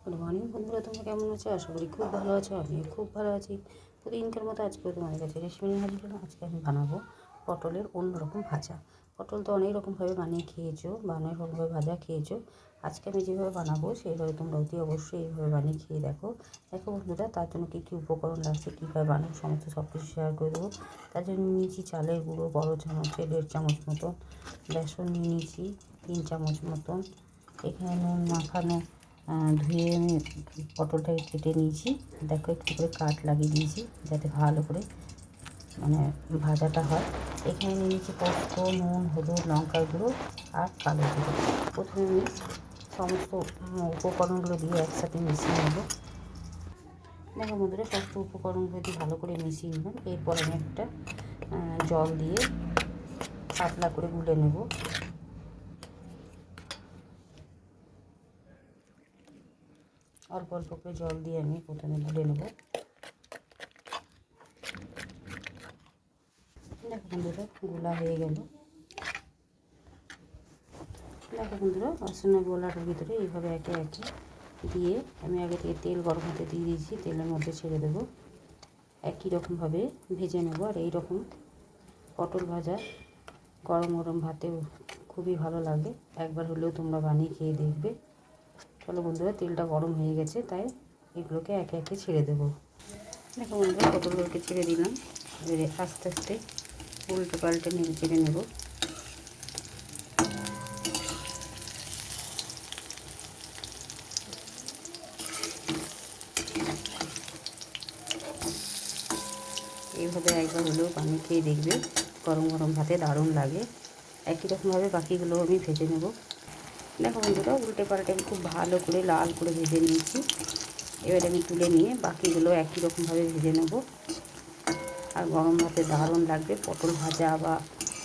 Good morning বন্ধুরা, তোমরা কেমন আছো? আশা করি খুব ভালো আছো। আমিও খুব ভালো আছি। প্রতিদিনকার মতো আজকেও তোমাদের কাছে রেসিপি নিয়ে হাজির হলাম। আজকে আমি বানাবো পটলের অন্যরকম ভাজা। পটল তো অনেক রকমভাবে বানিয়ে খেয়েছো বা অনেক রকমভাবে ভাজা খেয়েছো। আজকে আমি যেভাবে বানাবো সেইভাবে তোমরা অতি অবশ্যই এইভাবে বানিয়ে খেয়ে দেখো। দেখো বন্ধুরা, তার জন্য কী কী উপকরণ লাগছে, কীভাবে বানাবো সমস্ত সব কিছু শেয়ার করে দেবো। তার জন্য নিয়েছি চালের গুঁড়ো বড় চামচে 1.5 চামচ মতন, বেসন নিয়ে নিয়েছি 3 চামচ মতন, এখানে নুন মাখানো ধুয়ে আমি পটলটাকে কেটে নিয়েছি। দেখো একটু করে কাট লাগিয়ে দিয়েছি যাতে ভালো করে ভাজাটা হয়। এখানে নিয়ে নিয়েছি পোস্ত, নুন, হলুদ, লঙ্কার গুঁড়ো আর কালো জিরে। প্রথমে আমি সমস্ত উপকরণগুলো দিয়ে একসাথে মিশিয়ে নেব। দেখো বন্ধুরা, সমস্ত উপকরণগুলো দিয়ে ভালো করে মিশিয়ে নিলাম। এরপর আমি একটা জল দিয়ে পাতলা করে গুলে নেব। অল্প অল্প করে জল দিয়ে আমি প্রথমে গুলে নেব। দেখো বন্ধুরা, গোলা হয়ে গেল। দেখো বন্ধুরা, আসন্ন গোলাটার ভিতরে এইভাবে একে একে দিয়ে আমি আগে থেকে তেল গরম হতে দিয়ে দিয়েছি। তেলের মধ্যে ছেড়ে দেবো। একই রকমভাবে ভেজে নেব। আর এই রকম পটল ভাজা গরম গরম ভাতে খুবই ভালো লাগে। একবার হলেও তোমরা বানিয়ে খেয়ে দেখবে। চলো বন্ধুরা, তেলটা গরম হয়ে গেছে, তাই এগুলোকে একে একে ছেড়ে দেবো। দেখো বন্ধুরা, পটলগুলোকে ছেড়ে দিলাম। এবারে আস্তে আস্তে উল্টে পাল্টে নেড়ে চেড়ে নেব। এইভাবে একবার হলেও বানিয়ে খেয়ে দেখবে। গরম গরম ভাতে দারুণ লাগে। একই রকমভাবে বাকিগুলো আমি ভেজে নেব। দেখো বন্ধুরা, উল্টে পাল্টে আমি খুব ভালো করে লাল করে ভেজে নিয়েছি। এবার আমি তুলে নিয়ে বাকিগুলো একই রকমভাবে ভেজে নেব। আর গরম ভাতে দারুণ লাগবে। পটল ভাজা বা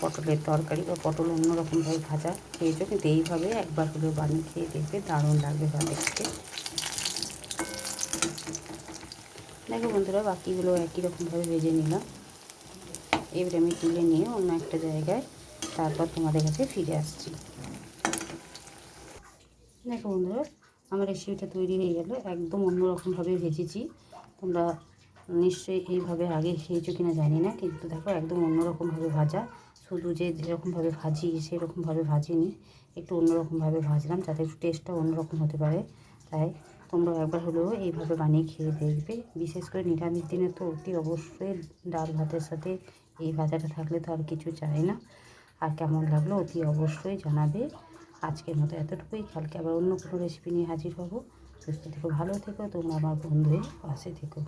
পটলের তরকারি বা পটল অন্যরকমভাবে ভাজা খেয়েছো, কিন্তু এইভাবে একবার হলেও বানিয়ে খেয়ে দেখবে, দারুণ লাগবে ভাতে খেতে। দেখো বন্ধুরা, বাকিগুলো একই রকমভাবে ভেজে নিলাম। এবারে আমি তুলে নিয়ে অন্য একটা জায়গায় তারপর তোমাদের কাছে ফিরে আসছি। দেখো বন্ধুরা, আমার রেসিপিটা তৈরি হয়ে গেল। একদম অন্যরকমভাবে ভেজেছি। তোমরা নিশ্চয়ই এইভাবে আগে খেয়েছো কিনা জানি না, কিন্তু দেখো একদম অন্যরকমভাবে ভাজা। শুধু যে যেরকমভাবে ভাজি সেরকমভাবে ভাজিনি, একটু অন্যরকমভাবে ভাজলাম যাতে একটু টেস্টটা অন্যরকম হতে পারে। তাই তোমরা একবার হলেও এইভাবে বানিয়ে খেয়ে দেখবে। বিশেষ করে নিরামিষ দিনে তো অতি অবশ্যই ডাল ভাতের সাথে এই ভাজাটা থাকলে তো আর কিছু চাই না। আর কেমন লাগলো অতি অবশ্যই জানাবে। আজকের মতো এতটুকুই। কালকে আবার অন্য কোনো রেসিপি নিয়ে হাজির হব। সুস্থ থেকো, ভালো থেকো, তোমরা আমার বন্ধু হয়ে পাশে থেকো।